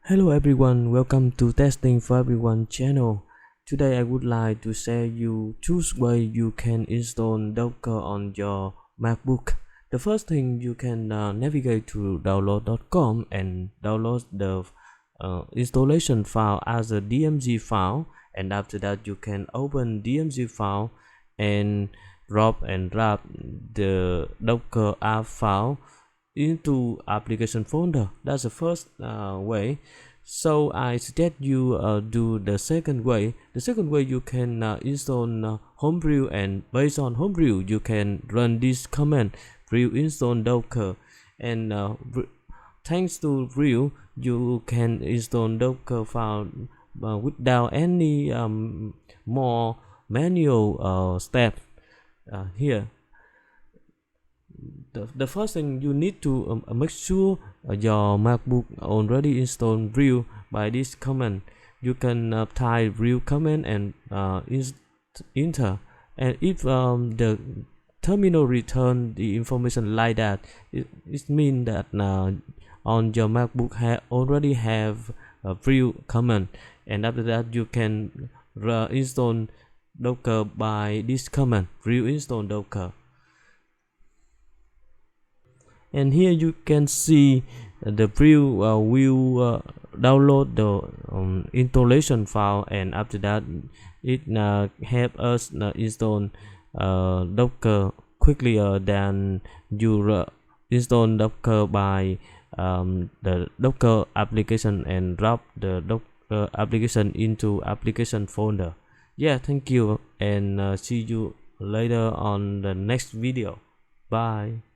Hello everyone, welcome to Testing for Everyone channel. Today I would like to share you two ways you can install Docker on your MacBook. The first thing, you can navigate to download.com and download the installation file as a DMG file, and after that you can open DMG file and drop the Docker app file into application folder. That's the first way. So I suggest you do the second way. The second way, you can install homebrew, and based on homebrew you can run this command: brew install docker, and thanks to brew you can install docker file without any more manual step here. The first thing, you need to make sure your MacBook already installed brew by this command. You can type brew command and enter, and if the terminal return the information like that, it means that on your MacBook already have a brew command, and after that you can install Docker by this command: brew install docker. And here you can see the brew will download the installation file, and after that it help us install Docker quickly than you install Docker by the Docker application and drop the Docker application into application folder. Yeah, thank you, and see you later on the next video. Bye.